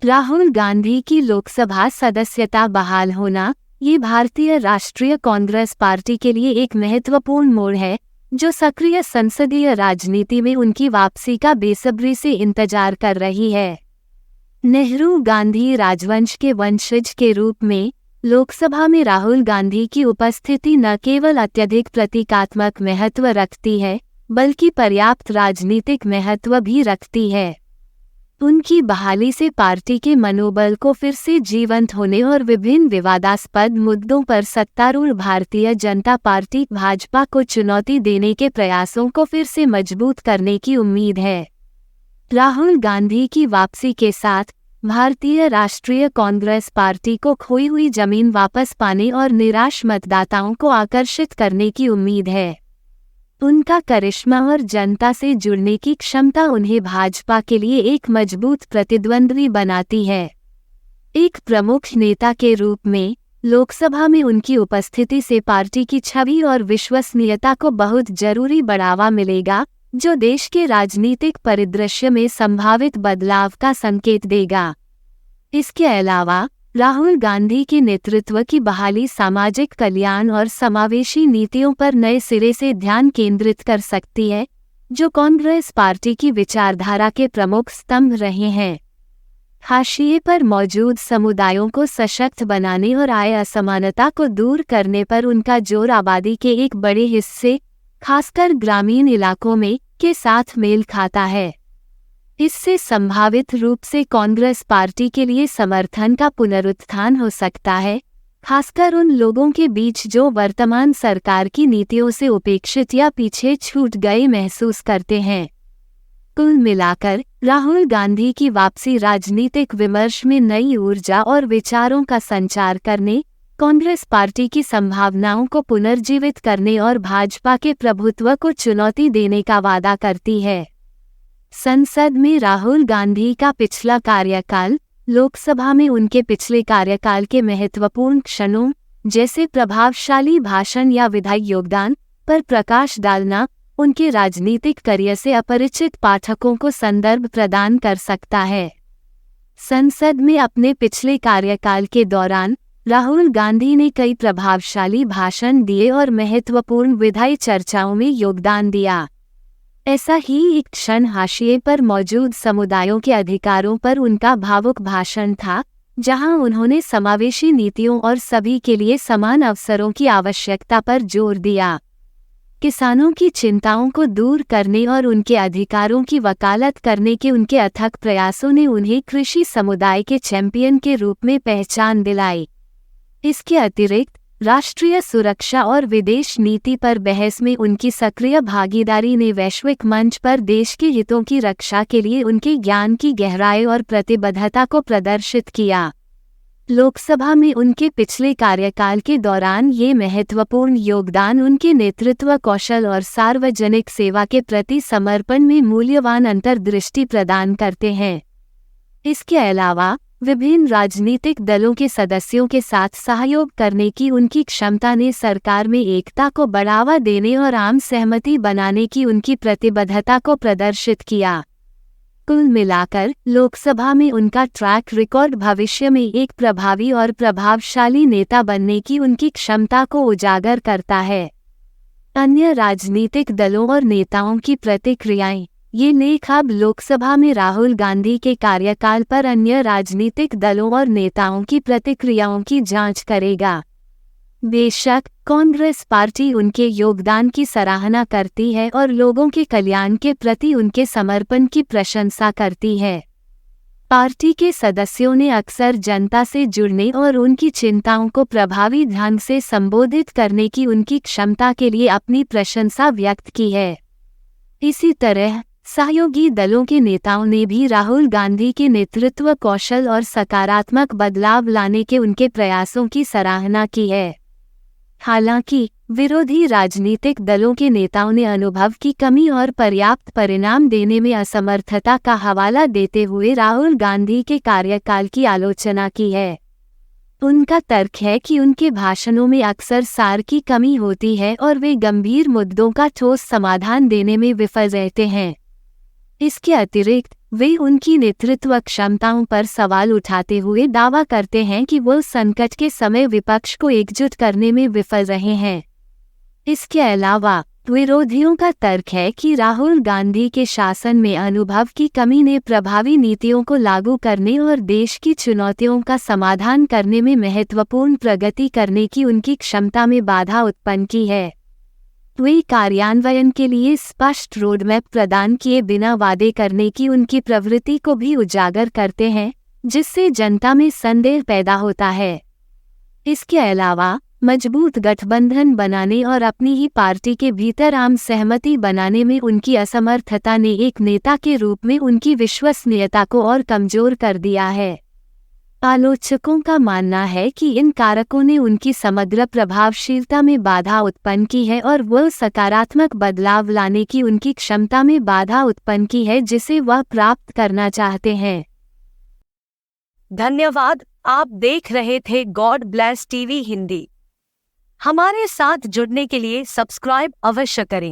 राहुल गांधी की लोकसभा सदस्यता बहाल होना, ये भारतीय राष्ट्रीय कांग्रेस पार्टी के लिए एक महत्वपूर्ण मोड़ है, जो सक्रिय संसदीय राजनीति में उनकी वापसी का बेसब्री से इंतजार कर रही है। नेहरू गांधी राजवंश के वंशज के रूप में लोकसभा में राहुल गांधी की उपस्थिति न केवल अत्यधिक प्रतीकात्मक महत्व रखती है, बल्कि पर्याप्त राजनीतिक महत्व भी रखती है। उनकी बहाली से पार्टी के मनोबल को फिर से जीवंत होने और विभिन्न विवादास्पद मुद्दों पर सत्तारूढ़ भारतीय जनता पार्टी भाजपा को चुनौती देने के प्रयासों को फिर से मजबूत करने की उम्मीद है। राहुल गांधी की वापसी के साथ भारतीय राष्ट्रीय कांग्रेस पार्टी को खोई हुई जमीन वापस पाने और निराश मतदाताओं को आकर्षित करने की उम्मीद है। उनका करिश्मा और जनता से जुड़ने की क्षमता उन्हें भाजपा के लिए एक मजबूत प्रतिद्वंद्वी बनाती है। एक प्रमुख नेता के रूप में लोकसभा में उनकी उपस्थिति से पार्टी की छवि और विश्वसनीयता को बहुत जरूरी बढ़ावा मिलेगा, जो देश के राजनीतिक परिदृश्य में संभावित बदलाव का संकेत देगा। इसके अलावा राहुल गांधी के नेतृत्व की बहाली सामाजिक कल्याण और समावेशी नीतियों पर नए सिरे से ध्यान केंद्रित कर सकती है, जो कांग्रेस पार्टी की विचारधारा के प्रमुख स्तंभ रहे हैं। हाशिए पर मौजूद समुदायों को सशक्त बनाने और आय असमानता को दूर करने पर उनका जोर आबादी के एक बड़े हिस्से, खासकर ग्रामीण इलाकों में, के साथ मेल खाता है। इससे संभावित रूप से कांग्रेस पार्टी के लिए समर्थन का पुनरुत्थान हो सकता है, खासकर उन लोगों के बीच जो वर्तमान सरकार की नीतियों से उपेक्षित या पीछे छूट गए महसूस करते हैं। कुल मिलाकर राहुल गांधी की वापसी राजनीतिक विमर्श में नई ऊर्जा और विचारों का संचार करने, कांग्रेस पार्टी की संभावनाओं को पुनर्जीवित करने और भाजपा के प्रभुत्व को चुनौती देने का वादा करती है। संसद में राहुल गांधी का पिछला कार्यकाल, लोकसभा में उनके पिछले कार्यकाल के महत्वपूर्ण क्षणों, जैसे प्रभावशाली भाषण या विधायी योगदान, पर प्रकाश डालना उनके राजनीतिक करियर से अपरिचित पाठकों को संदर्भ प्रदान कर सकता है। संसद में अपने पिछले कार्यकाल के दौरान राहुल गांधी ने कई प्रभावशाली भाषण दिए और महत्वपूर्ण विधायी चर्चाओं में योगदान दिया। ऐसा ही एक क्षण हाशिए पर मौजूद समुदायों के अधिकारों पर उनका भावुक भाषण था, जहां उन्होंने समावेशी नीतियों और सभी के लिए समान अवसरों की आवश्यकता पर जोर दिया। किसानों की चिंताओं को दूर करने और उनके अधिकारों की वकालत करने के उनके अथक प्रयासों ने उन्हें कृषि समुदाय के चैंपियन के रूप में पहचान दिलाई। इसके अतिरिक्त राष्ट्रीय सुरक्षा और विदेश नीति पर बहस में उनकी सक्रिय भागीदारी ने वैश्विक मंच पर देश के हितों की रक्षा के लिए उनके ज्ञान की गहराई और प्रतिबद्धता को प्रदर्शित किया। लोकसभा में उनके पिछले कार्यकाल के दौरान ये महत्वपूर्ण योगदान उनके नेतृत्व कौशल और सार्वजनिक सेवा के प्रति समर्पण में मूल्यवान अंतर्दृष्टि प्रदान करते हैं। इसके अलावा विभिन्न राजनीतिक दलों के सदस्यों के साथ सहयोग करने की उनकी क्षमता ने सरकार में एकता को बढ़ावा देने और आम सहमति बनाने की उनकी प्रतिबद्धता को प्रदर्शित किया। कुल मिलाकर लोकसभा में उनका ट्रैक रिकॉर्ड भविष्य में एक प्रभावी और प्रभावशाली नेता बनने की उनकी क्षमता को उजागर करता है। अन्य राजनीतिक दलों और नेताओं की प्रतिक्रियाएं। ये लेख अब लोकसभा में राहुल गांधी के कार्यकाल पर अन्य राजनीतिक दलों और नेताओं की प्रतिक्रियाओं की जांच करेगा। बेशक कांग्रेस पार्टी उनके योगदान की सराहना करती है और लोगों के कल्याण के प्रति उनके समर्पण की प्रशंसा करती है। पार्टी के सदस्यों ने अक्सर जनता से जुड़ने और उनकी चिंताओं को प्रभावी ढंग से संबोधित करने की उनकी क्षमता के लिए अपनी प्रशंसा व्यक्त की है। इसी तरह सहयोगी दलों के नेताओं ने भी राहुल गांधी के नेतृत्व कौशल और सकारात्मक बदलाव लाने के उनके प्रयासों की सराहना की है। हालांकि विरोधी राजनीतिक दलों के नेताओं ने अनुभव की कमी और पर्याप्त परिणाम देने में असमर्थता का हवाला देते हुए राहुल गांधी के कार्यकाल की आलोचना की है। उनका तर्क है कि उनके भाषणों में अक्सर सार की कमी होती है और वे गंभीर मुद्दों का ठोस समाधान देने में विफल रहते हैं। इसके अतिरिक्त वे उनकी नेतृत्व क्षमताओं पर सवाल उठाते हुए दावा करते हैं कि वो संकट के समय विपक्ष को एकजुट करने में विफल रहे हैं। इसके अलावा विरोधियों का तर्क है कि राहुल गांधी के शासन में अनुभव की कमी ने प्रभावी नीतियों को लागू करने और देश की चुनौतियों का समाधान करने में महत्वपूर्ण प्रगति करने की उनकी क्षमता में बाधा उत्पन्न की है। वे कार्यान्वयन के लिए स्पष्ट रोडमैप प्रदान किए बिना वादे करने की उनकी प्रवृत्ति को भी उजागर करते हैं, जिससे जनता में संदेह पैदा होता है। इसके अलावा मजबूत गठबंधन बनाने और अपनी ही पार्टी के भीतर आम सहमति बनाने में उनकी असमर्थता ने एक नेता के रूप में उनकी विश्वसनीयता को और कमजोर कर दिया है। आलोचकों का मानना है कि इन कारकों ने उनकी समग्र प्रभावशीलता में बाधा उत्पन्न की है और वह सकारात्मक बदलाव लाने की उनकी क्षमता में बाधा उत्पन्न की है जिसे वह प्राप्त करना चाहते हैं। धन्यवाद। आप देख रहे थे गॉड ब्लेस टीवी हिंदी। हमारे साथ जुड़ने के लिए सब्सक्राइब अवश्य करें।